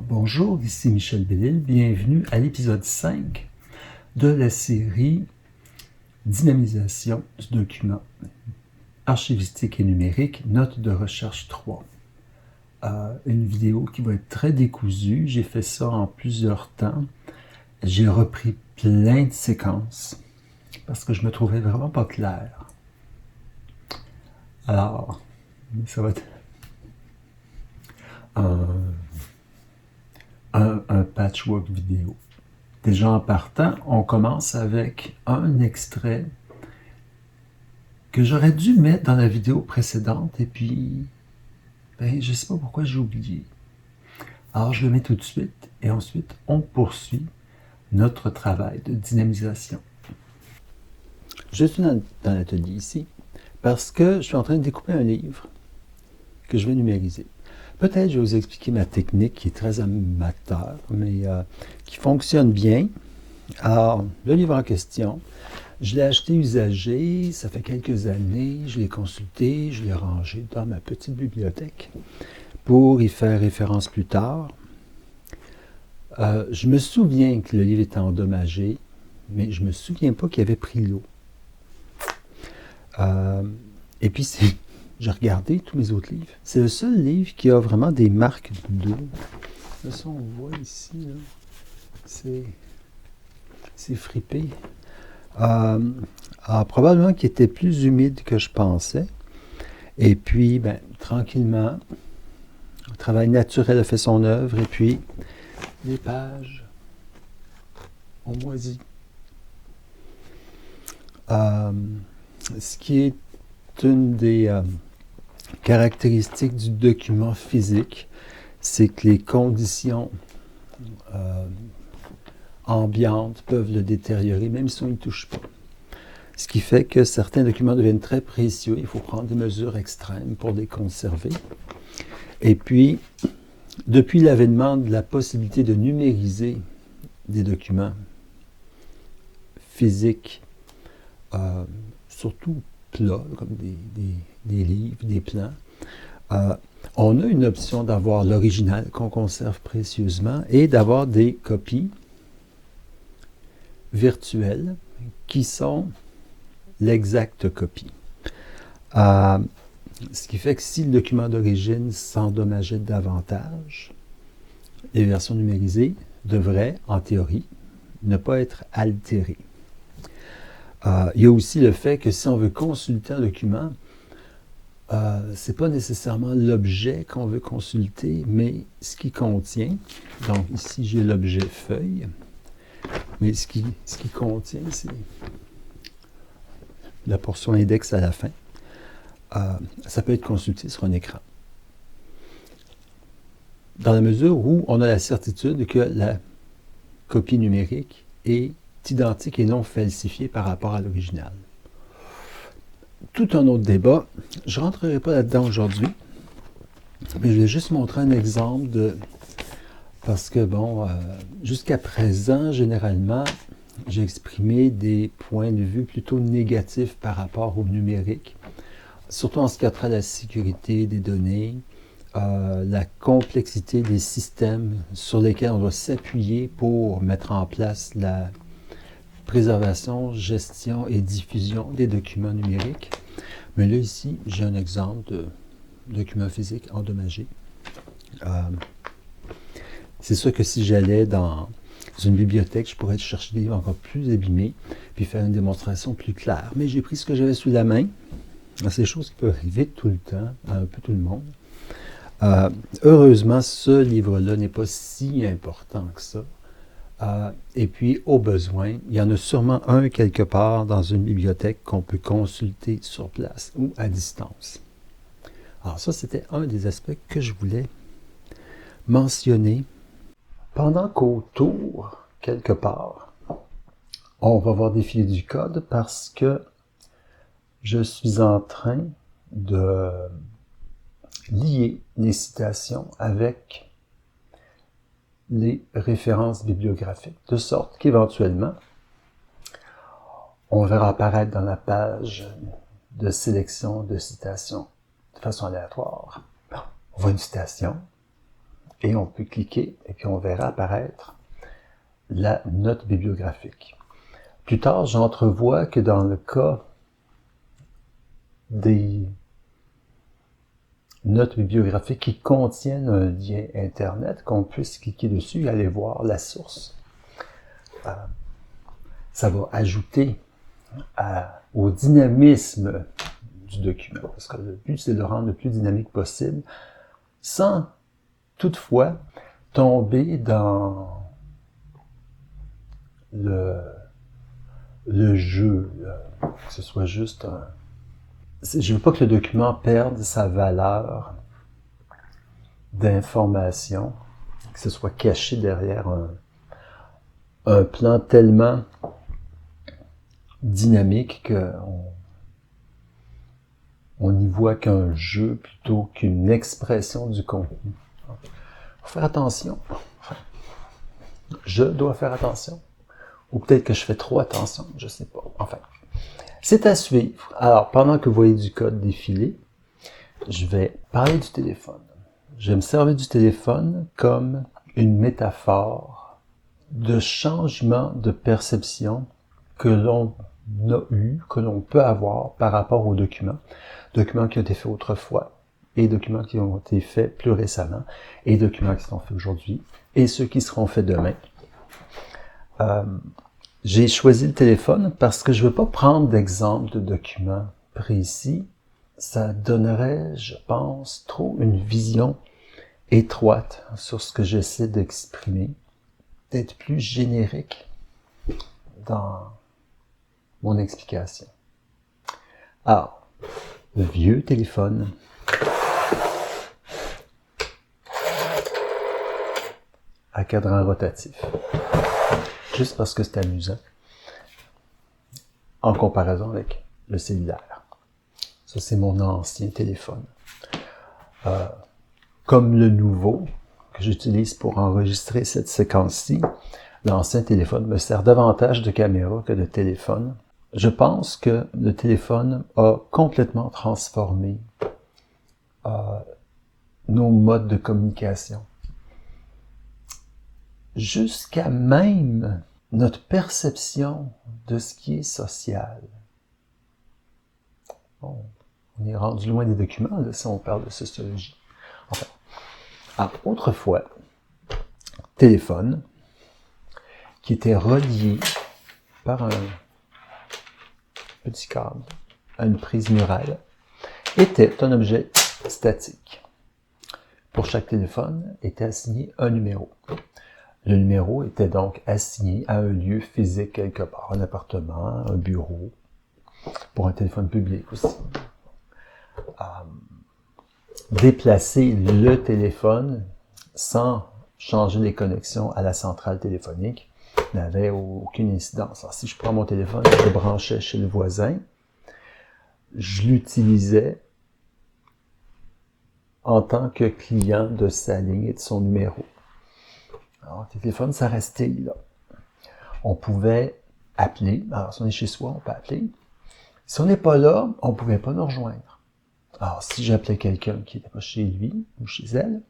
Bonjour, ici Michel Bellil, bienvenue à l'épisode 5 de la série Dynamisation du document archivistique et numérique, note de recherche 3. Une vidéo qui va être très décousue, j'ai fait ça en plusieurs temps, j'ai repris plein de séquences parce que je me trouvais vraiment pas clair. Alors, ça va être un patchwork vidéo. Déjà en partant, on commence avec un extrait que j'aurais dû mettre dans la vidéo précédente et puis, je ne sais pas pourquoi j'ai oublié. Alors je le mets tout de suite et ensuite on poursuit notre travail de dynamisation. Je suis dans l'atelier ici parce que je suis en train de découper un livre que je vais numériser. Peut-être je vais vous expliquer ma technique qui est très amateur, mais qui fonctionne bien. Alors, le livre en question, je l'ai acheté usagé, ça fait quelques années, je l'ai consulté, je l'ai rangé dans ma petite bibliothèque pour y faire référence plus tard. Je me souviens que le livre était endommagé, mais je ne me souviens pas qu'il avait pris l'eau. Et puis, j'ai regardé tous mes autres livres. C'est le seul livre qui a vraiment des marques d'eau. Là, ça, on voit ici, là, c'est fripé. Alors, probablement qu'il était plus humide que je pensais. Et puis, tranquillement, le travail naturel a fait son œuvre. Et puis, les pages ont moisi. Ce qui est une des caractéristiques du document physique, c'est que les conditions ambiantes peuvent le détériorer, même si on n'y touche pas. Ce qui fait que certains documents deviennent très précieux. Il faut prendre des mesures extrêmes pour les conserver. Et puis, depuis l'avènement de la possibilité de numériser des documents physiques, surtout plats, comme des livres, des plans, on a une option d'avoir l'original qu'on conserve précieusement et d'avoir des copies virtuelles qui sont l'exacte copie. Ce qui fait que si le document d'origine s'endommageait davantage, les versions numérisées devraient, en théorie, ne pas être altérées. Il y a aussi le fait que si on veut consulter un document, ce n'est pas nécessairement l'objet qu'on veut consulter, mais ce qu'il contient. Donc ici, j'ai l'objet feuille, mais ce qui contient, c'est la portion index à la fin. Ça peut être consulté sur un écran. Dans la mesure où on a la certitude que la copie numérique est identique et non falsifiée par rapport à l'original. Tout un autre débat. Je ne rentrerai pas là-dedans aujourd'hui, mais je vais juste montrer un exemple de... Parce que, jusqu'à présent, généralement, j'ai exprimé des points de vue plutôt négatifs par rapport au numérique, surtout en ce qui a trait à la sécurité des données, la complexité des systèmes sur lesquels on doit s'appuyer pour mettre en place la préservation, gestion et diffusion des documents numériques. Mais là, ici, j'ai un exemple de document physique endommagé. C'est sûr que si j'allais dans une bibliothèque, je pourrais chercher des livres encore plus abîmés, puis faire une démonstration plus claire. Mais j'ai pris ce que j'avais sous la main. C'est des choses qui peuvent arriver tout le temps, à un peu tout le monde. Heureusement, ce livre-là n'est pas si important que ça. Et puis, au besoin, il y en a sûrement un quelque part dans une bibliothèque qu'on peut consulter sur place ou à distance. Alors ça, c'était un des aspects que je voulais mentionner. Pendant qu'autour, quelque part, on va voir défiler du code parce que je suis en train de lier les citations avec les références bibliographiques, de sorte qu'éventuellement, on verra apparaître dans la page de sélection de citations de façon aléatoire. On voit une citation et on peut cliquer et puis on verra apparaître la note bibliographique. Plus tard, j'entrevois que dans le cas des notes bibliographiques qui contiennent un lien Internet, qu'on puisse cliquer dessus et aller voir la source. Ça va ajouter au dynamisme du document, parce que le but, c'est de le rendre le plus dynamique possible, sans toutefois tomber dans le jeu, que ce soit juste un... Je veux pas que le document perde sa valeur d'information, que ce soit caché derrière un plan tellement dynamique qu'on n'y voit qu'un jeu plutôt qu'une expression du contenu. Faut faire attention. Enfin, je dois faire attention. Ou peut-être que je fais trop attention, je sais pas. Enfin, c'est à suivre. Alors, pendant que vous voyez du code défiler, je vais parler du téléphone. Je vais me servir du téléphone comme une métaphore de changement de perception que l'on a eu, que l'on peut avoir par rapport aux documents. Documents qui ont été faits autrefois, et documents qui ont été faits plus récemment, et documents qui sont faits aujourd'hui, et ceux qui seront faits demain. J'ai choisi le téléphone parce que je ne veux pas prendre d'exemple de documents précis. Ça donnerait, je pense, trop une vision étroite sur ce que j'essaie d'exprimer, d'être plus générique dans mon explication. Alors, le vieux téléphone à cadran rotatif. Juste parce que c'est amusant, en comparaison avec le cellulaire. Ça, c'est mon ancien téléphone. Comme le nouveau que j'utilise pour enregistrer cette séquence-ci, l'ancien téléphone me sert davantage de caméra que de téléphone. Je pense que le téléphone a complètement transformé nos modes de communication. Jusqu'à même notre perception de ce qui est social. Bon, on est rendu loin des documents, là, si on parle de sociologie. Enfin, alors, autrefois, téléphone, qui était relié par un petit câble à une prise murale, était un objet statique. Pour chaque téléphone était assigné un numéro. Le numéro était donc assigné à un lieu physique quelque part, un appartement, un bureau, pour un téléphone public aussi. Déplacer le téléphone sans changer les connexions à la centrale téléphonique n'avait aucune incidence. Alors, si je prends mon téléphone, je le branchais chez le voisin, je l'utilisais en tant que client de sa ligne et de son numéro. Alors, le téléphone, ça restait là. On pouvait appeler. Alors, si on est chez soi, on peut appeler. Si on n'est pas là, on ne pouvait pas nous rejoindre. Alors, si j'appelais quelqu'un qui n'était pas chez lui ou chez elle,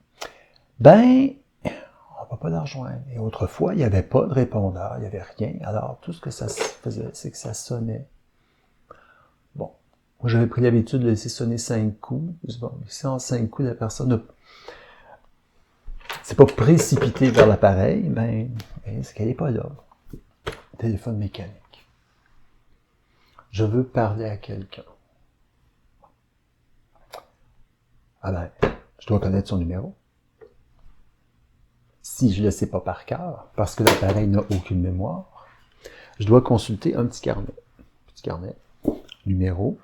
ben, on ne peut pas la rejoindre. Et autrefois, il n'y avait pas de répondeur, il n'y avait rien. Alors, tout ce que ça faisait, c'est que ça sonnait. Bon. Moi, j'avais pris l'habitude de laisser sonner 5 coups. Bon, si en 5 coups, la personne n'a c'est pas précipité vers l'appareil, mais c'est qu'elle n'est pas là. Téléphone mécanique. Je veux parler à quelqu'un. Ah ben, je dois connaître son numéro. Si je ne le sais pas par cœur, parce que l'appareil n'a aucune mémoire, je dois consulter un petit carnet. Petit carnet, numéro,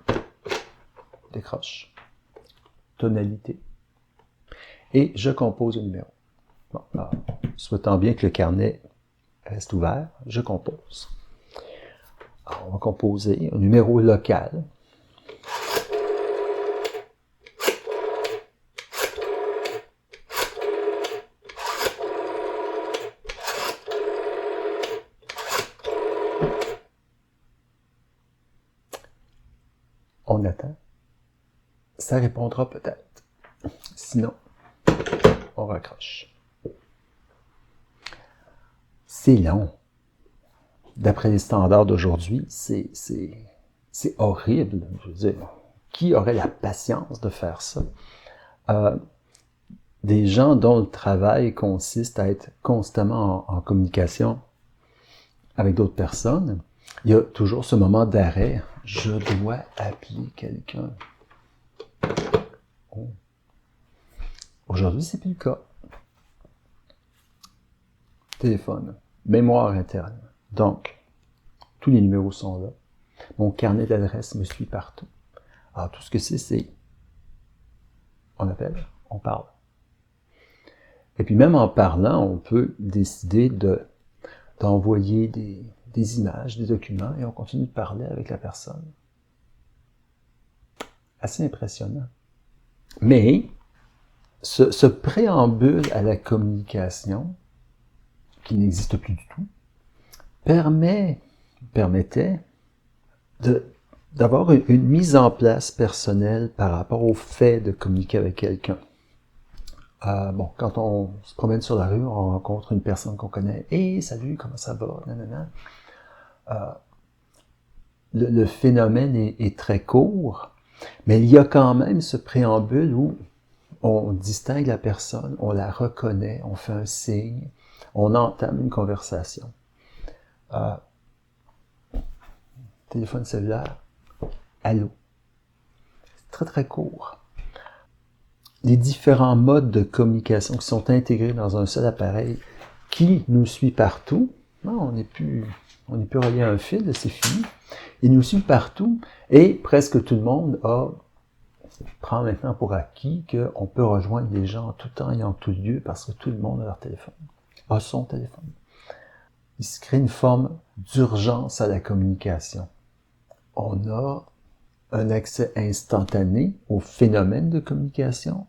décroche, tonalité, et je compose le numéro. Bon, alors, souhaitant bien que le carnet reste ouvert, je compose. Alors, on va composer un numéro local. On attend. Ça répondra peut-être. Sinon, on raccroche. C'est long. D'après les standards d'aujourd'hui, c'est horrible. Je veux dire, qui aurait la patience de faire ça? Des gens dont le travail consiste à être constamment en communication avec d'autres personnes, il y a toujours ce moment d'arrêt. Je dois appeler quelqu'un. Oh. Aujourd'hui, c'est plus le cas. Téléphone, mémoire interne. Donc, tous les numéros sont là. Mon carnet d'adresse me suit partout. Alors, tout ce que c'est on appelle, on parle. Et puis même en parlant, on peut décider d'envoyer des images, des documents, et on continue de parler avec la personne. Assez impressionnant. Mais, ce préambule à la communication, qui n'existe plus du tout, permettait d'avoir une mise en place personnelle par rapport au fait de communiquer avec quelqu'un. Bon, quand on se promène sur la rue, on rencontre une personne qu'on connaît. « Hey, salut, comment ça va? » Nanana. Le phénomène est très court, mais il y a quand même ce préambule où on distingue la personne, on la reconnaît, on fait un signe, on entame une conversation. Téléphone cellulaire, allô. C'est très très court. Les différents modes de communication qui sont intégrés dans un seul appareil qui nous suit partout. Non, on n'est plus relié à un fil, c'est fini. Il nous suit partout et presque tout le monde prend maintenant pour acquis qu'on peut rejoindre les gens en tout temps et en tout lieu parce que tout le monde a leur téléphone, a son téléphone. Il se crée une forme d'urgence à la communication. On a un accès instantané au phénomène de communication,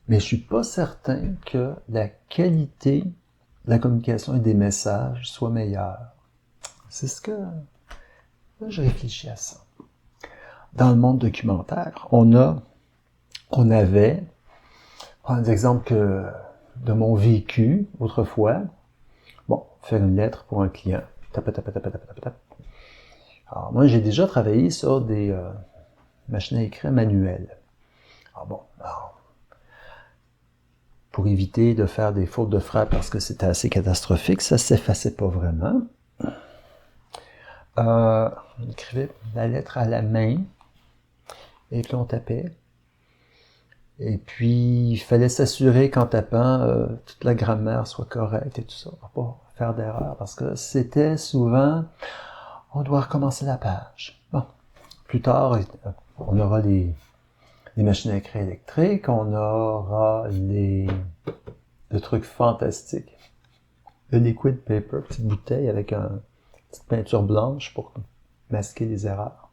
mais je suis pas certain que la qualité de la communication et des messages soit meilleure. C'est ce que... Là, je réfléchis à ça. Dans le monde documentaire, on avait, prends des exemples de mon vécu autrefois. Bon, faire une lettre pour un client. Tap. Alors, moi, j'ai déjà travaillé sur des machines à écrire manuelles. Pour éviter de faire des fautes de frappe parce que c'était assez catastrophique, ça s'effaçait pas vraiment. On écrivait la lettre à la main, et puis on tapait. Et puis, il fallait s'assurer qu'en tapant, toute la grammaire soit correcte et tout ça, pour pas faire d'erreur, parce que c'était souvent, on doit recommencer la page. Bon, plus tard, on aura les machines à écrire électriques, on aura le truc fantastique, le liquid paper, petite bouteille avec une petite peinture blanche pour masquer les erreurs.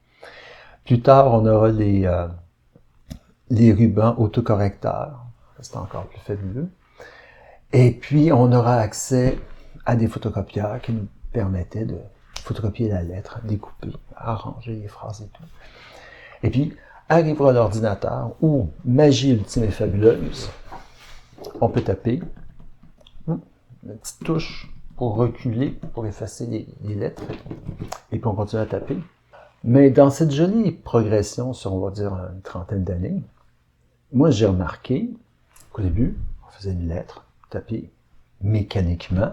Plus tard, on aura les rubans autocorrecteurs, c'est encore plus fabuleux. Et puis, on aura accès à des photocopieurs qui nous permettaient de photocopier la lettre, découper, arranger les phrases et tout. Et puis, arrivera l'ordinateur où, magie ultime et fabuleuse, on peut taper, une petite touche pour reculer, pour effacer les lettres, et puis on continue à taper. Mais dans cette jolie progression sur, on va dire, une trentaine d'années, moi j'ai remarqué qu'au début, on faisait une lettre, tapée mécaniquement,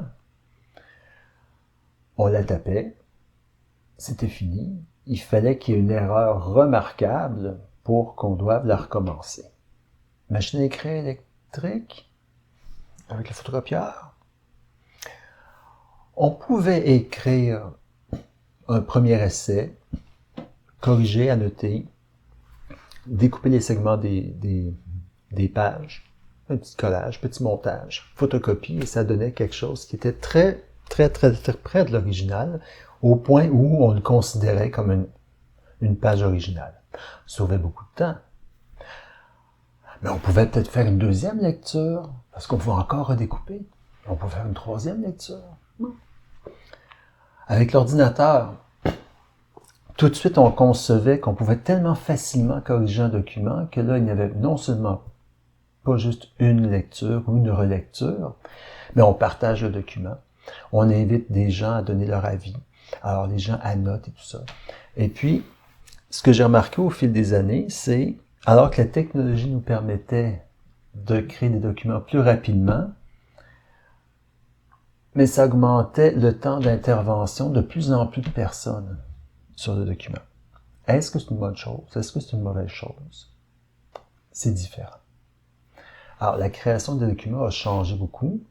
on la tapait, c'était fini, il fallait qu'il y ait une erreur remarquable pour qu'on doive la recommencer. Machine à écrire électrique, avec le photocopieur, on pouvait écrire un premier essai, corriger, annoter, découper les segments des pages, un petit collage, petit montage, photocopie, et ça donnait quelque chose qui était très près de l'original, au point où on le considérait comme une page originale. Ça sauvait beaucoup de temps. Mais on pouvait peut-être faire une deuxième lecture, parce qu'on pouvait encore redécouper. On pouvait faire une troisième lecture. Avec l'ordinateur, tout de suite, on concevait qu'on pouvait tellement facilement corriger un document que là, il n'y avait non seulement pas juste une lecture ou une relecture, mais on partage le document. On invite des gens à donner leur avis. Alors, les gens annotent et tout ça. Et puis, ce que j'ai remarqué au fil des années, c'est, alors que la technologie nous permettait de créer des documents plus rapidement, mais ça augmentait le temps d'intervention de plus en plus de personnes sur le document. Est-ce que c'est une bonne chose? Est-ce que c'est une mauvaise chose? C'est différent. Alors, la création des documents a changé beaucoup,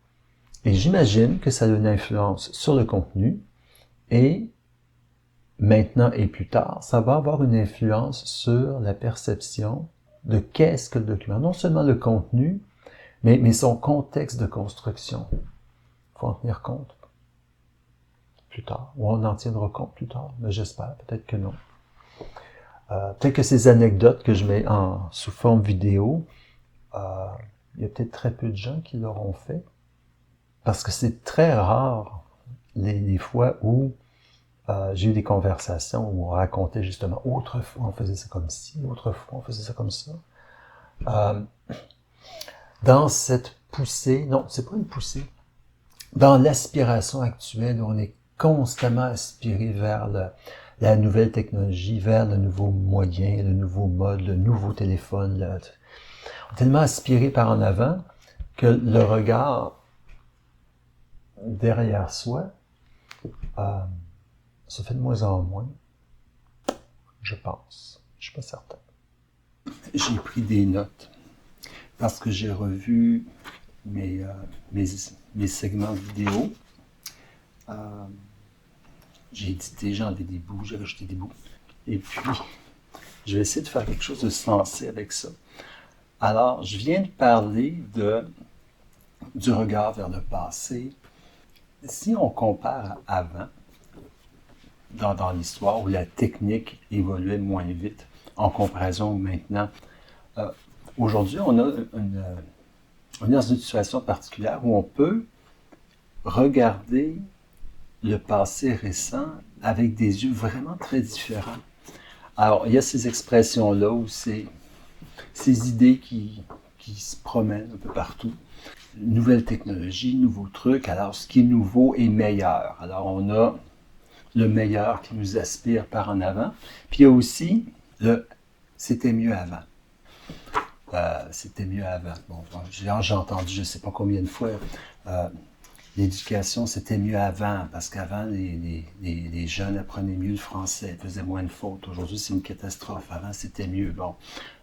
et j'imagine que ça a une influence sur le contenu, et maintenant et plus tard, ça va avoir une influence sur la perception de qu'est-ce que le document. Non seulement le contenu, mais son contexte de construction. Il faut en tenir compte plus tard, ou on en tiendra compte plus tard, mais j'espère, peut-être que non. Peut-être que ces anecdotes que je mets sous forme vidéo, il y a peut-être très peu de gens qui l'auront fait, parce que c'est très rare les fois où j'ai eu des conversations où on racontait justement autrefois on faisait ça comme ci, autrefois on faisait ça comme ça. Dans cette poussée, non, c'est pas une poussée, dans l'aspiration actuelle où on est constamment aspiré vers la nouvelle technologie, vers le nouveau moyen, le nouveau mode, le nouveau téléphone. On est tellement aspiré par en avant que le regard derrière soi se fait de moins en moins, je pense. Je suis pas certain. J'ai pris des notes parce que j'ai revu mes segments vidéo. J'ai édité, j'ai enlevé des bouts, j'ai rajouté des bouts. Et puis, je vais essayer de faire quelque chose de sensé avec ça. Alors, je viens de parler du regard vers le passé. Si on compare à avant, dans l'histoire où la technique évoluait moins vite en comparaison maintenant, aujourd'hui, on est dans une situation particulière où on peut regarder le passé récent avec des yeux vraiment très différents. Alors, il y a ces expressions-là où c'est ces idées qui se promènent un peu partout. Nouvelle technologie, nouveaux trucs. Alors, ce qui est nouveau est meilleur. Alors, on a le meilleur qui nous aspire par en avant. Puis, il y a aussi le « c'était mieux avant ». C'était mieux avant. Bon, j'ai entendu je ne sais pas combien de fois l'éducation, c'était mieux avant, parce qu'avant, les jeunes apprenaient mieux le français, faisaient moins de fautes. Aujourd'hui, c'est une catastrophe. Avant, c'était mieux. Bon,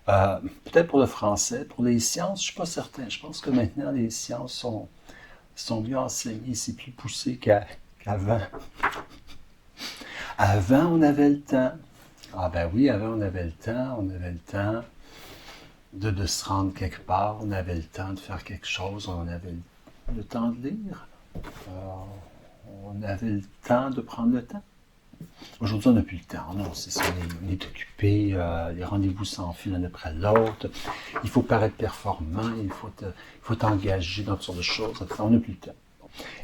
peut-être pour le français. Pour les sciences, je ne suis pas certain. Je pense que maintenant, les sciences sont mieux enseignées. C'est plus poussé qu'avant. Avant, on avait le temps. Ah ben oui, avant, on avait le temps. On avait le temps de se rendre quelque part. On avait le temps de faire quelque chose. On avait le temps de lire. On avait le temps de prendre le temps. Aujourd'hui, on n'a plus le temps. Non, c'est ça, on est occupé, les rendez-vous s'enfilent l'un après l'autre. Il faut paraître performant, il faut t'engager dans toutes sortes de choses. On n'a plus le temps.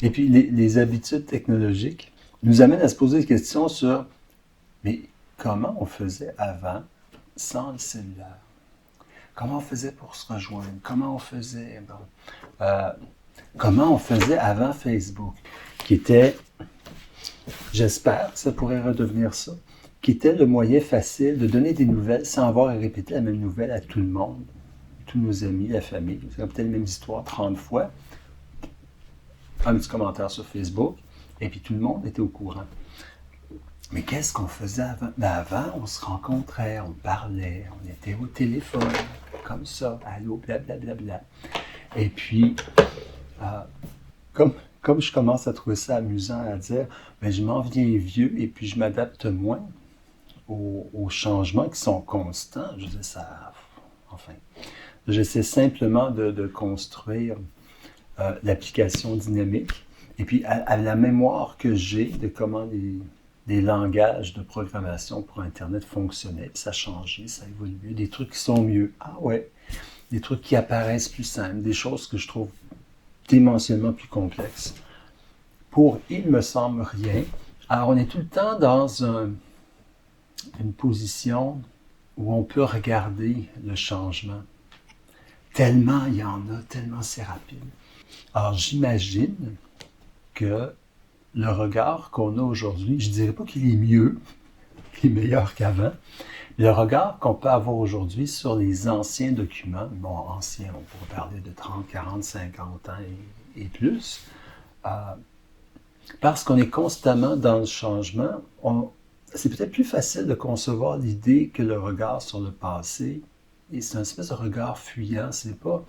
Et puis, les habitudes technologiques nous amènent à se poser des questions sur, mais comment on faisait avant sans le cellulaire? Comment on faisait pour se rejoindre? Comment on faisait... comment on faisait avant Facebook, qui était, j'espère que ça pourrait redevenir ça, qui était le moyen facile de donner des nouvelles sans avoir à répéter la même nouvelle à tout le monde, tous nos amis, la famille. C'est peut-être les mêmes histoires 30 fois. Un petit commentaire sur Facebook, et puis tout le monde était au courant. Mais qu'est-ce qu'on faisait avant? Ben avant, on se rencontrait, on parlait, on était au téléphone, comme ça, allô, blablabla. Et puis, comme je commence à trouver ça amusant à dire, ben je m'en viens vieux et puis je m'adapte moins aux changements qui sont constants. Je veux dire, ça, enfin, J'essaie simplement de construire l'application dynamique. Et puis, à la mémoire que j'ai de comment les langages de programmation pour Internet fonctionnaient, ça a changé, ça a évolué, des trucs qui sont mieux. Ah ouais, des trucs qui apparaissent plus simples, des choses que je trouve dimensionnellement plus complexes. Pour il me semble rien. Alors, on est tout le temps dans une position où on peut regarder le changement. Tellement il y en a, tellement c'est rapide. Alors, j'imagine que le regard qu'on a aujourd'hui, je ne dirais pas qu'il est mieux, qu'il est meilleur qu'avant, mais le regard qu'on peut avoir aujourd'hui sur les anciens documents, bon, anciens, on pourrait parler de 30, 40, 50 ans et plus, parce qu'on est constamment dans le changement, c'est peut-être plus facile de concevoir l'idée que le regard sur le passé, et c'est un espèce de regard fuyant, c'est pas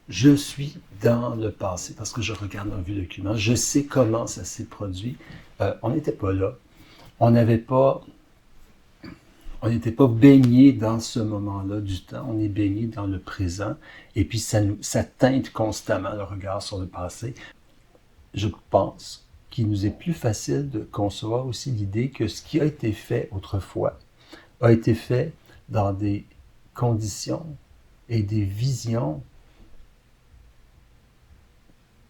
je suis dans le passé parce que je regarde un vieux document, je sais comment ça s'est produit. On n'était pas là. On n'était pas baigné dans ce moment-là du temps. On est baigné dans le présent. Et puis ça teinte constamment le regard sur le passé. Je pense qu'il nous est plus facile de concevoir aussi l'idée que ce qui a été fait autrefois a été fait dans des conditions et des visions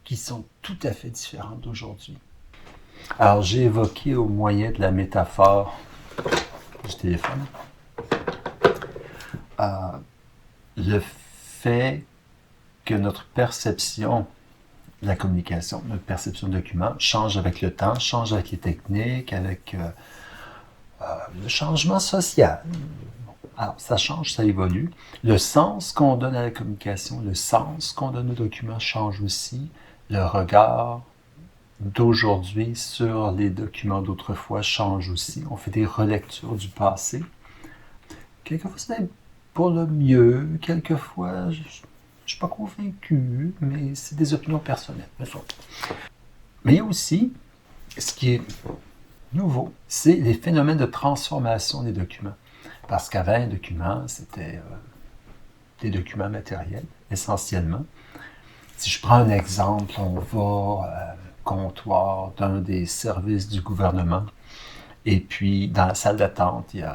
qui sont tout à fait différentes d'aujourd'hui. Alors, j'ai évoqué au moyen de la métaphore du téléphone le fait que notre perception de la communication, notre perception de document change avec le temps, change avec les techniques, avec le changement social. Alors, ça change, ça évolue. Le sens qu'on donne à la communication, le sens qu'on donne aux documents change aussi. Le regard d'aujourd'hui sur les documents d'autrefois change aussi. On fait des relectures du passé. Quelquefois, c'est pour le mieux. Quelquefois, je ne suis pas convaincu, mais c'est des opinions personnelles. Mais il y a aussi, ce qui est nouveau, c'est les phénomènes de transformation des documents. Parce qu'avant, un document, c'était des documents matériels, essentiellement. Si je prends un exemple, on va au comptoir d'un des services du gouvernement, et puis dans la salle d'attente, il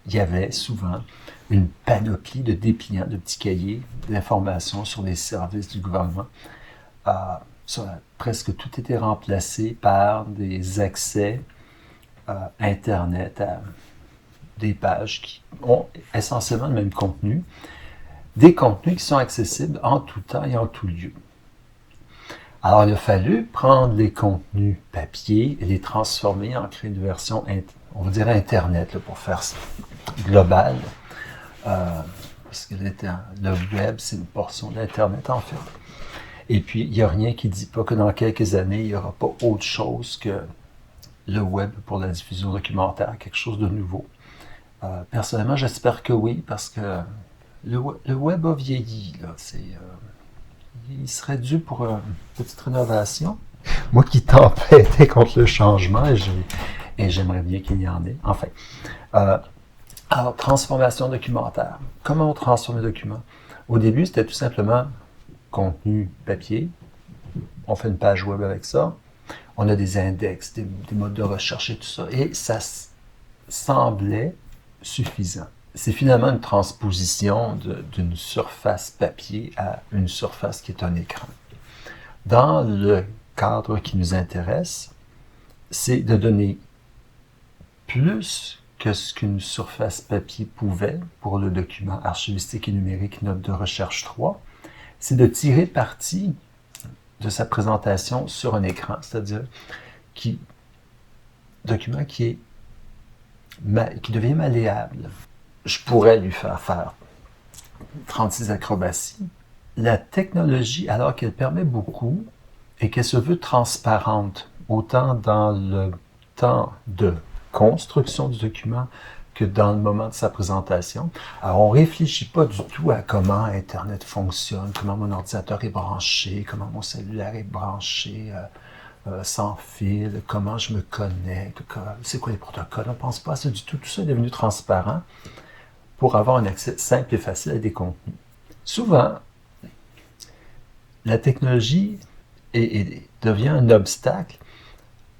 y avait souvent une panoplie de dépliants, de petits cahiers d'informations sur les services du gouvernement. Presque tout était remplacé par des accès Internet à des pages qui ont essentiellement le même contenu, des contenus qui sont accessibles en tout temps et en tout lieu. Alors, il a fallu prendre les contenus papier et les transformer en créer une version, on va dire Internet, là, pour faire ça, global. Parce que le web, c'est une portion d'Internet, en fait. Et puis, il n'y a rien qui ne dit pas que dans quelques années, il n'y aura pas autre chose que le web pour la diffusion documentaire, quelque chose de nouveau. Personnellement, j'espère que oui, parce que le web a vieilli. Là. Il serait dû pour une petite rénovation. Moi qui tempêtais contre le changement, et j'aimerais bien qu'il y en ait. Enfin, alors, transformation documentaire. Comment on transforme le document? Au début, c'était tout simplement contenu papier. On fait une page web avec ça. On a des index, des modes de recherche et tout ça. Et ça semblait suffisant. C'est finalement une transposition d'une surface papier à une surface qui est un écran. Dans le cadre qui nous intéresse, c'est de donner plus que ce qu'une surface papier pouvait pour le document archivistique et numérique note de recherche 3, c'est de tirer parti de sa présentation sur un écran, c'est-à-dire document qui devient malléable. Je pourrais lui faire 36 acrobaties. La technologie, alors qu'elle permet beaucoup et qu'elle se veut transparente, autant dans le temps de construction du document que dans le moment de sa présentation. Alors, on ne réfléchit pas du tout à comment Internet fonctionne, comment mon ordinateur est branché, comment mon cellulaire est branché sans fil, comment je me connecte, c'est quoi les protocoles. On ne pense pas à ça du tout. Tout ça est devenu transparent. pour avoir un accès simple et facile à des contenus. Souvent, la technologie devient un obstacle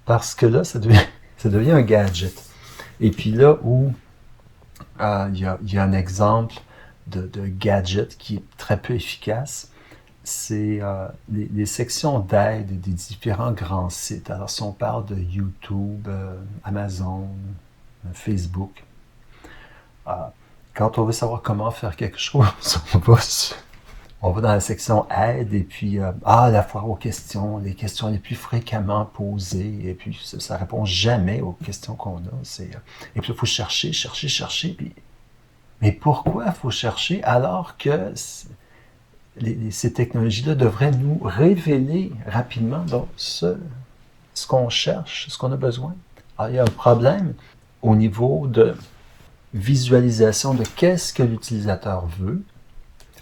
parce que là, ça devient un gadget. Et puis là où il y a un exemple de gadget qui est très peu efficace, c'est les sections d'aide des différents grands sites. Alors si on parle de YouTube, Amazon, Facebook, quand on veut savoir comment faire quelque chose, on va dans la section aide et puis la foire aux questions, les questions les plus fréquemment posées et puis ça répond jamais aux questions qu'on a. Et puis il faut chercher. Puis, mais pourquoi il faut chercher alors que ces technologies-là devraient nous révéler rapidement donc, ce qu'on cherche, ce qu'on a besoin? Alors il y a un problème au niveau de visualisation de qu'est-ce que l'utilisateur veut.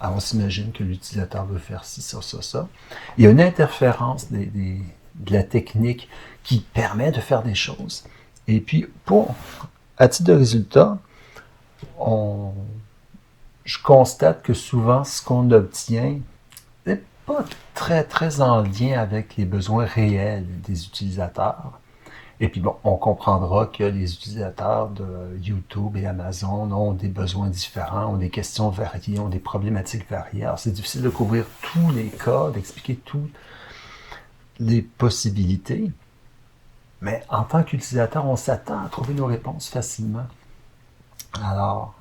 Alors, on s'imagine que l'utilisateur veut faire ci, ça, ça, ça. Il y a une interférence de la technique qui permet de faire des choses. Et puis, à titre de résultat, je constate que souvent, ce qu'on obtient n'est pas très, très en lien avec les besoins réels des utilisateurs. Et puis bon, on comprendra que les utilisateurs de YouTube et Amazon ont des besoins différents, ont des questions variées, ont des problématiques variées. Alors c'est difficile de couvrir tous les cas, d'expliquer toutes les possibilités. Mais en tant qu'utilisateur, on s'attend à trouver nos réponses facilement. Alors,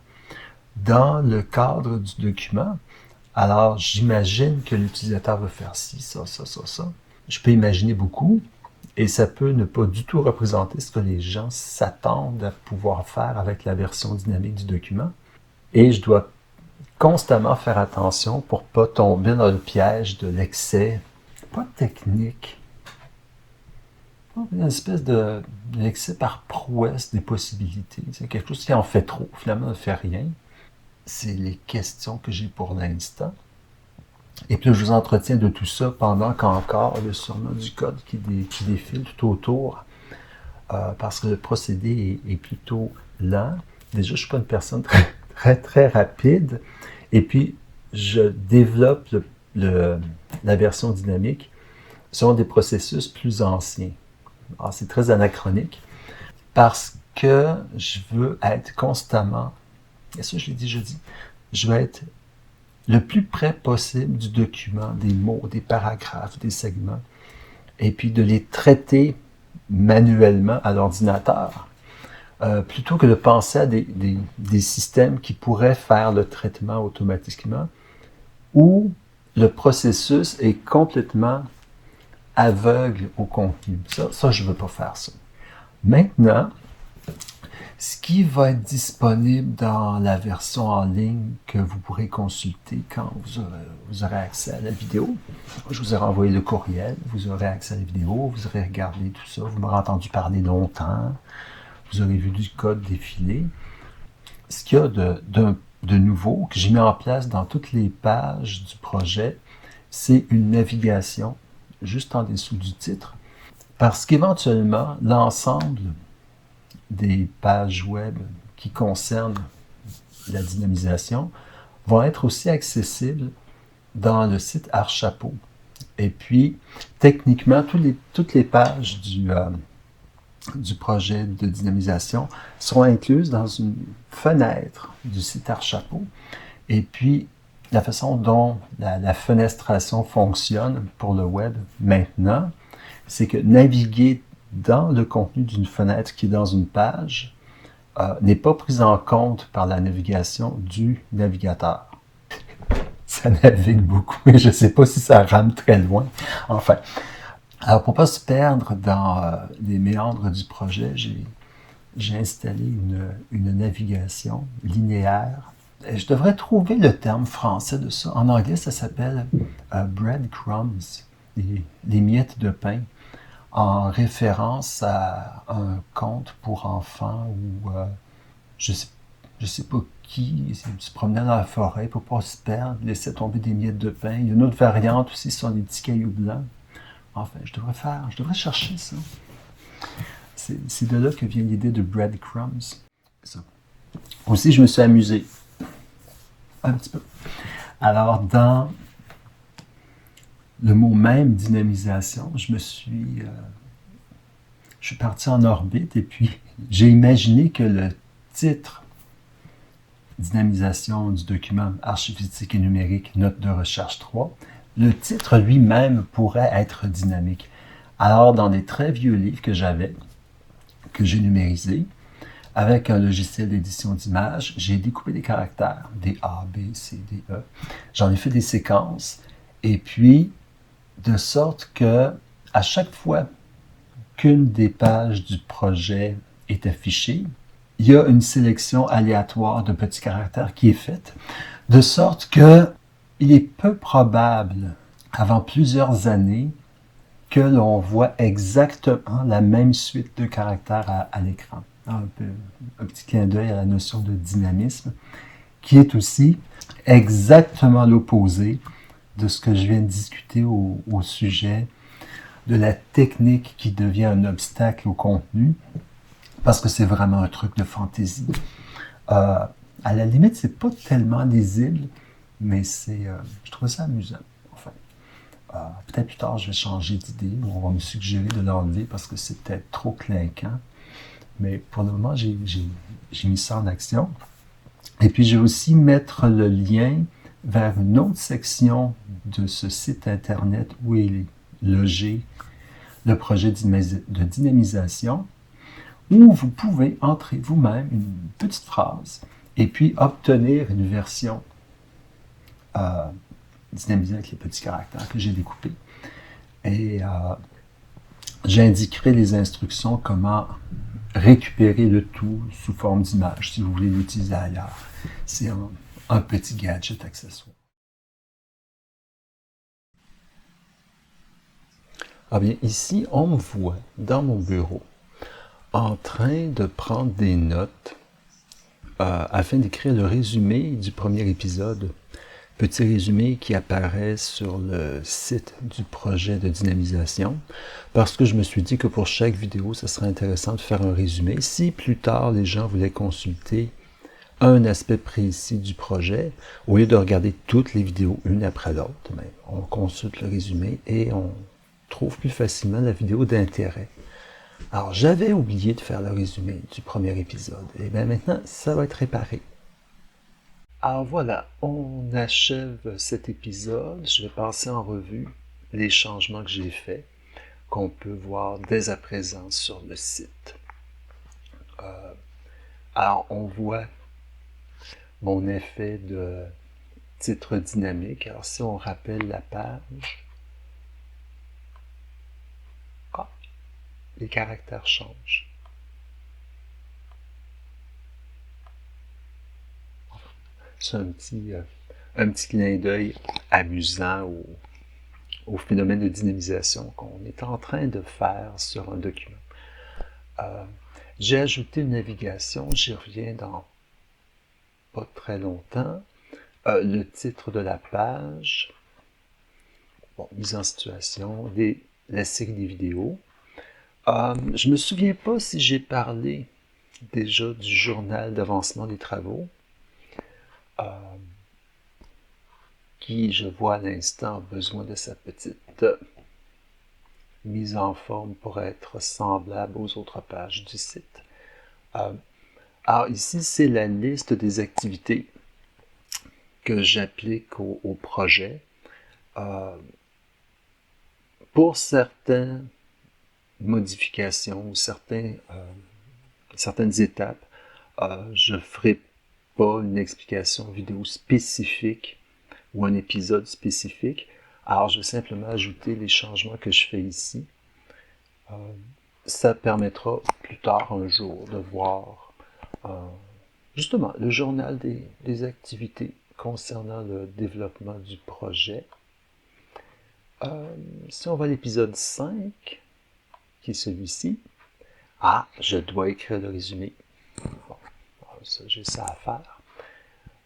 dans le cadre du document, alors j'imagine que l'utilisateur veut faire ci, ça, ça, ça, ça. Je peux imaginer beaucoup. Et ça peut ne pas du tout représenter ce que les gens s'attendent à pouvoir faire avec la version dynamique du document. Et je dois constamment faire attention pour ne pas tomber dans le piège de l'excès, pas technique, une espèce de l'excès par prouesse des possibilités. C'est quelque chose qui en fait trop, finalement ne fait rien. C'est les questions que j'ai pour l'instant. Et puis là, je vous entretiens de tout ça pendant qu'encore le surnom du code qui défile tout autour, parce que le procédé est plutôt lent. Déjà, je ne suis pas une personne très, très, très rapide. Et puis, je développe la version dynamique selon des processus plus anciens. Alors, c'est très anachronique parce que je veux être constamment, et ça je l'ai déjà dit, je veux être le plus près possible du document, des mots, des paragraphes, des segments, et puis de les traiter manuellement à l'ordinateur, plutôt que de penser à des systèmes qui pourraient faire le traitement automatiquement, où le processus est complètement aveugle au contenu. Ça je ne veux pas faire ça. Maintenant, ce qui va être disponible dans la version en ligne que vous pourrez consulter quand vous aurez accès à la vidéo. Je vous ai renvoyé le courriel, vous aurez accès à la vidéo, vous aurez regardé tout ça, vous m'aurez entendu parler longtemps, vous aurez vu du code défiler. Ce qu'il y a de nouveau que j'ai mis en place dans toutes les pages du projet, c'est une navigation juste en dessous du titre, parce qu'éventuellement, l'ensemble des pages web qui concernent la dynamisation vont être aussi accessibles dans le site Archapeau. Et puis, techniquement, toutes les pages du projet de dynamisation seront incluses dans une fenêtre du site Archapeau. Et puis, la façon dont la fenestration fonctionne pour le web maintenant, c'est que naviguer dans le contenu d'une fenêtre qui est dans une page n'est pas pris en compte par la navigation du navigateur. Ça navigue beaucoup, mais je ne sais pas si ça rame très loin. Enfin, alors pour ne pas se perdre dans les méandres du projet, j'ai installé une navigation linéaire. Et je devrais trouver le terme français de ça. En anglais, ça s'appelle breadcrumbs, les miettes de pain, en référence à un conte pour enfants où je sais pas qui se promenait dans la forêt pour pas se perdre, laissait tomber des miettes de pain. Il y a une autre variante aussi, ce sont des petits cailloux blancs. Enfin, je devrais chercher ça. C'est de là que vient l'idée de breadcrumbs. Ça. Aussi, je me suis amusé. un petit peu. Alors, dans le mot même, dynamisation, je suis parti en orbite et puis j'ai imaginé que le titre dynamisation du document archivistique et numérique, note de recherche 3, le titre lui-même pourrait être dynamique. Alors, dans des très vieux livres que j'avais, que j'ai numérisés, avec un logiciel d'édition d'images, j'ai découpé des caractères, des A, B, C, D, E. J'en ai fait des séquences, et puis, de sorte que, à chaque fois qu'une des pages du projet est affichée, il y a une sélection aléatoire de petits caractères qui est faite, de sorte que il est peu probable, avant plusieurs années, que l'on voit exactement la même suite de caractères à l'écran. Un petit clin d'œil à la notion de dynamisme, qui est aussi exactement l'opposé de ce que je viens de discuter au sujet de la technique qui devient un obstacle au contenu, parce que c'est vraiment un truc de fantaisie. À la limite, c'est pas tellement lisible, mais je trouve ça amusant. Enfin, peut-être plus tard, je vais changer d'idée, ou on va me suggérer de l'enlever parce que c'est peut-être trop clinquant. Mais pour le moment, j'ai mis ça en action. Et puis, je vais aussi mettre le lien vers une autre section de ce site Internet où il est logé le projet de dynamisation, où vous pouvez entrer vous-même une petite phrase et puis obtenir une version dynamisée avec les petits caractères que j'ai découpés. Et j'indiquerai les instructions comment récupérer le tout sous forme d'image si vous voulez l'utiliser ailleurs. C'est un petit gadget accessoire. Ah bien, ici, on me voit dans mon bureau en train de prendre des notes afin d'écrire le résumé du premier épisode. Petit résumé qui apparaît sur le site du projet de dynamisation, parce que je me suis dit que pour chaque vidéo, ce serait intéressant de faire un résumé. Si plus tard, les gens voulaient consulter un aspect précis du projet, au lieu de regarder toutes les vidéos une après l'autre, on consulte le résumé et on trouve plus facilement la vidéo d'intérêt. Alors, j'avais oublié de faire le résumé du premier épisode. Et bien maintenant, ça va être réparé. Alors voilà, on achève cet épisode. Je vais passer en revue les changements que j'ai faits, qu'on peut voir dès à présent sur le site. Alors, on voit mon effet de titre dynamique. Alors, si on rappelle la page, les caractères changent. C'est un petit clin d'œil amusant au phénomène de dynamisation qu'on est en train de faire sur un document. J'ai ajouté une navigation, j'y reviens dans pas très longtemps. Le titre de la page, mise en situation, la série des vidéos. Je me souviens pas si j'ai parlé déjà du journal d'avancement des travaux, qui, je vois à l'instant, a besoin de sa petite mise en forme pour être semblable aux autres pages du site. Alors ici, c'est la liste des activités que j'applique au projet. Pour certaines modifications ou certaines étapes, je ne ferai pas une explication vidéo spécifique ou un épisode spécifique. Alors, je vais simplement ajouter les changements que je fais ici. Ça permettra plus tard un jour de voir justement le journal des activités concernant le développement du projet. Si on va à l'épisode 5, qui est celui-ci, je dois écrire le résumé. Bon, j'ai ça à faire.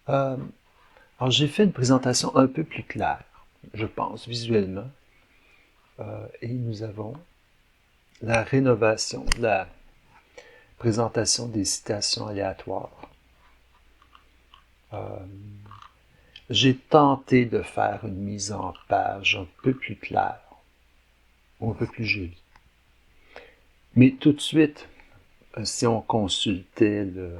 Alors, j'ai fait une présentation un peu plus claire, je pense, visuellement. Et nous avons la rénovation, la présentation des citations aléatoires. j'ai tenté de faire une mise en page un peu plus claire, ou un peu plus jolie. Mais tout de suite, si on consultait le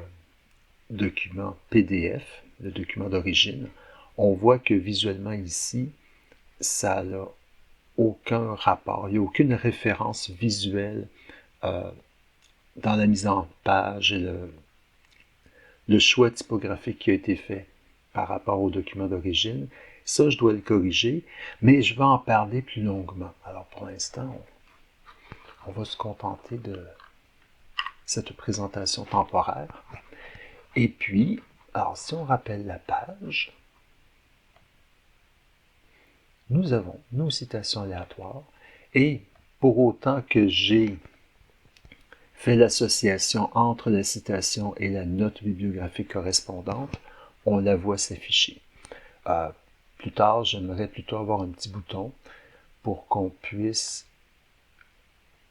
document PDF, le document d'origine, on voit que visuellement ici, ça n'a aucun rapport, il n'y a aucune référence visuelle dans la mise en page et le choix typographique qui a été fait par rapport au document d'origine. Ça, je dois le corriger, mais je vais en parler plus longuement. Alors pour l'instant, on va se contenter de cette présentation temporaire. Et puis, alors si on rappelle la page, nous avons nos citations aléatoires et pour autant que j'ai fait l'association entre la citation et la note bibliographique correspondante, on la voit s'afficher. Plus tard, j'aimerais plutôt avoir un petit bouton pour qu'on puisse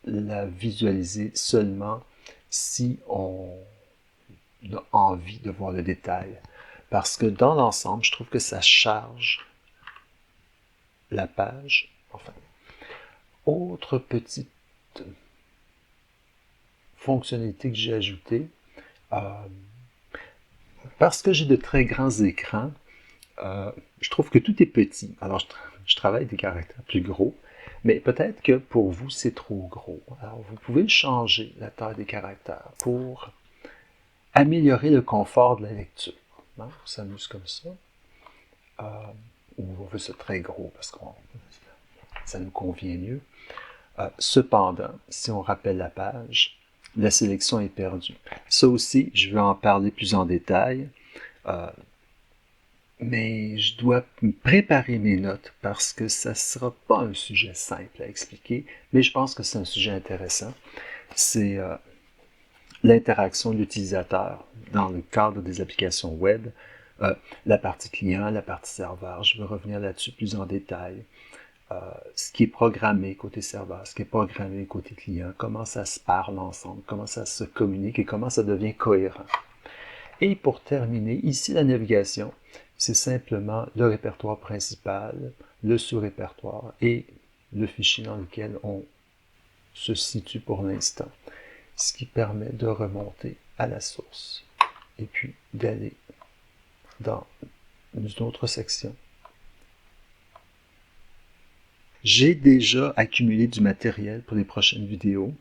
la visualiser seulement si on a envie de voir le détail. Parce que dans l'ensemble, je trouve que ça charge la page. Enfin, autre petite fonctionnalité que j'ai ajoutée, parce que j'ai de très grands écrans, je trouve que tout est petit. Alors, je travaille des caractères plus gros, mais peut-être que pour vous, c'est trop gros. Alors, vous pouvez changer la taille des caractères pour améliorer le confort de la lecture. On s'amuse comme ça. Ou on veut ça très gros parce que ça nous convient mieux. Cependant, si on rappelle la page, la sélection est perdue. Ça aussi, je vais en parler plus en détail. Mais je dois préparer mes notes parce que ça ne sera pas un sujet simple à expliquer, mais je pense que c'est un sujet intéressant. C'est l'interaction de l'utilisateur dans le cadre des applications web, la partie client, la partie serveur. Je vais revenir là-dessus plus en détail. Ce qui est programmé côté serveur, ce qui est programmé côté client, comment ça se parle ensemble, comment ça se communique et comment ça devient cohérent. Et pour terminer, ici la navigation, c'est simplement le répertoire principal, le sous-répertoire et le fichier dans lequel on se situe pour l'instant, ce qui permet de remonter à la source et puis d'aller dans une autre section. J'ai déjà accumulé du matériel pour les prochaines vidéos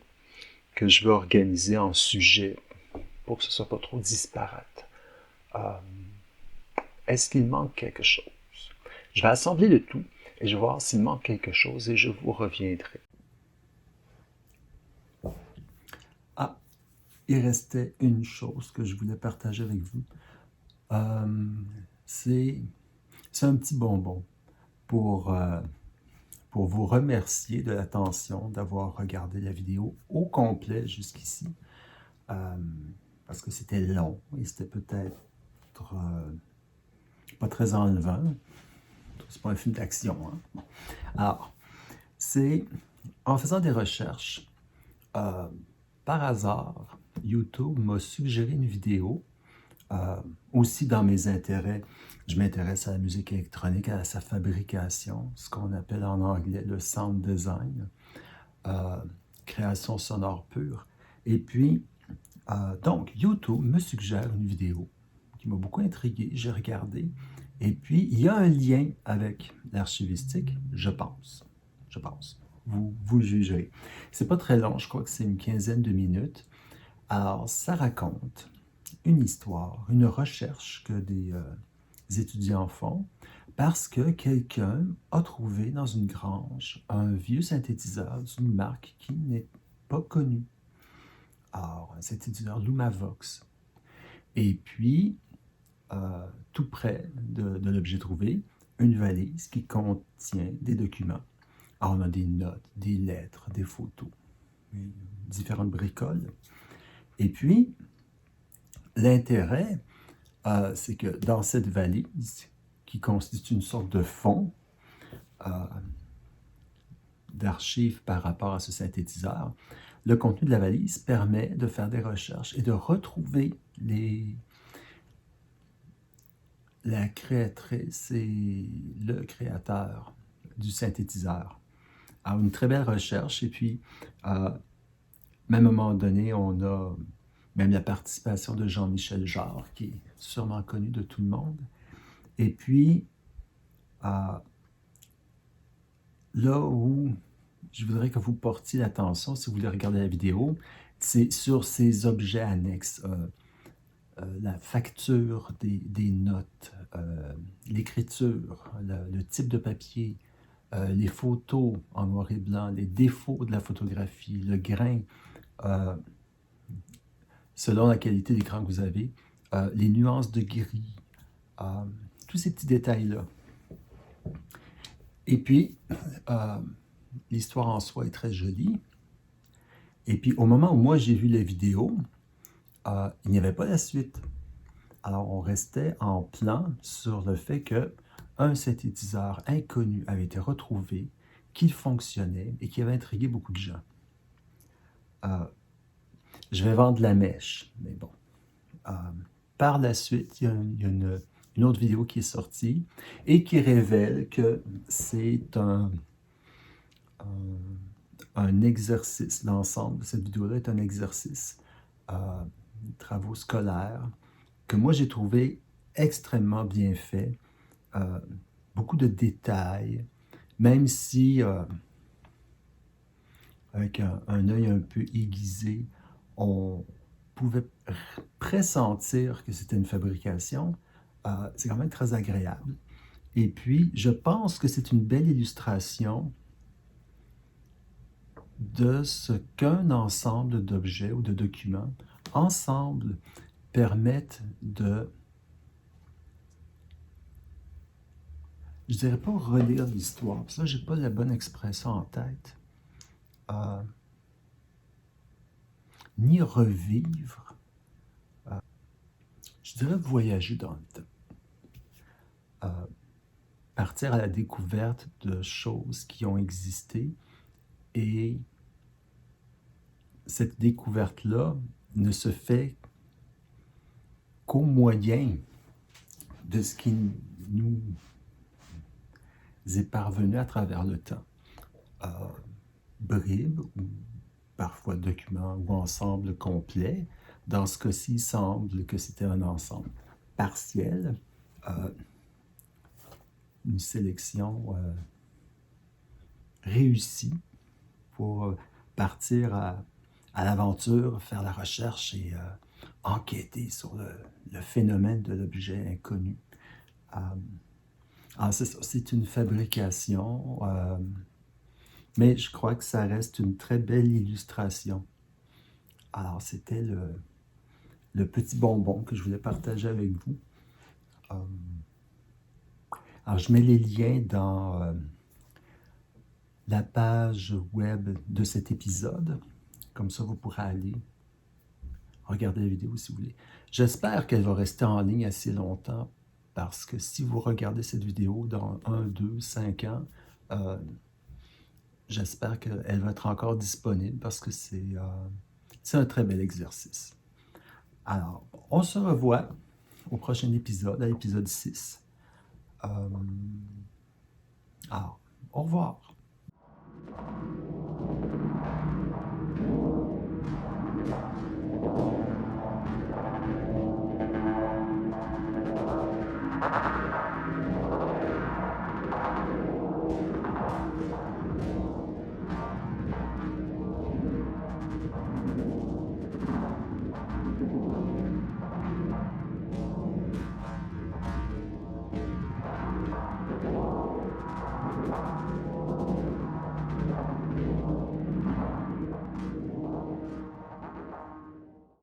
que je vais organiser en sujets pour que ce ne soit pas trop disparate. Est-ce qu'il manque quelque chose? Je vais assembler le tout et je vais voir s'il manque quelque chose et je vous reviendrai. Il restait une chose que je voulais partager avec vous. C'est un petit bonbon pour vous remercier de l'attention, d'avoir regardé la vidéo au complet jusqu'ici. Parce que c'était long et c'était peut-être pas très enlevant. C'est pas un film d'action. Hein? Alors, c'est en faisant des recherches, par hasard, YouTube m'a suggéré une vidéo. Aussi dans mes intérêts, je m'intéresse à la musique électronique, à sa fabrication, ce qu'on appelle en anglais le sound design, création sonore pure. Et puis, donc, YouTube me suggère une vidéo qui m'a beaucoup intrigué, j'ai regardé, et puis il y a un lien avec l'archivistique, je pense. Vous jugerez. C'est pas très long, je crois que c'est une quinzaine de minutes. Alors, ça raconte une histoire, une recherche que des étudiants font parce que quelqu'un a trouvé dans une grange un vieux synthétiseur d'une marque qui n'est pas connue. Alors, un synthétiseur Lumavox. Et puis, tout près de l'objet trouvé, une valise qui contient des documents. Alors, on a des notes, des lettres, des photos, différentes bricoles. Et puis, l'intérêt, c'est que dans cette valise, qui constitue une sorte de fond d'archives par rapport à ce synthétiseur, le contenu de la valise permet de faire des recherches et de retrouver la créatrice et le créateur du synthétiseur. Alors, une très belle recherche. Et puis, même à un moment donné, on a même la participation de Jean-Michel Jarre, qui est sûrement connu de tout le monde. Et puis, là où je voudrais que vous portiez l'attention, si vous voulez regarder la vidéo, c'est sur ces objets annexes. La facture des notes, l'écriture, le type de papier, les photos en noir et blanc, les défauts de la photographie, le grain, selon la qualité d'écran que vous avez, les nuances de gris, tous ces petits détails-là. Et puis, l'histoire en soi est très jolie. Et puis, au moment où moi j'ai vu la vidéo, il n'y avait pas la suite. Alors, on restait en plan sur le fait qu'un synthétiseur inconnu avait été retrouvé, qu'il fonctionnait et qui avait intrigué beaucoup de gens. Je vais vendre la mèche, mais bon. Par la suite, il y a une autre vidéo qui est sortie et qui révèle que c'est un exercice. L'ensemble de cette vidéo-là est un exercice, travaux scolaires, que moi j'ai trouvé extrêmement bien fait. Beaucoup de détails, même si avec un œil un peu aiguisé, on pouvait pressentir que c'était une fabrication. C'est quand même très agréable. Et puis, je pense que c'est une belle illustration de ce qu'un ensemble d'objets ou de documents, ensemble, permettent de, je dirais pas relire l'histoire, parce que là, j'ai pas la bonne expression en tête, ni revivre, je dirais voyager dans le temps, partir à la découverte de choses qui ont existé, et cette découverte-là ne se fait qu'au moyen de ce qui nous est parvenu à travers le temps. Bribes, ou parfois documents ou ensemble complet. Dans ce cas-ci, il semble que c'était un ensemble partiel. Une sélection réussie pour partir à l'aventure, faire la recherche et enquêter sur le phénomène de l'objet inconnu. Alors c'est ça, c'est une fabrication, mais je crois que ça reste une très belle illustration. Alors c'était le petit bonbon que je voulais partager avec vous. Alors je mets les liens dans la page web de cet épisode. Comme ça, vous pourrez aller regarder la vidéo si vous voulez. J'espère qu'elle va rester en ligne assez longtemps parce que si vous regardez cette vidéo dans 1, 2, 5 ans, j'espère qu'elle va être encore disponible parce que c'est un très bel exercice. Alors, on se revoit au prochain épisode, à l'épisode 6. Alors, au revoir.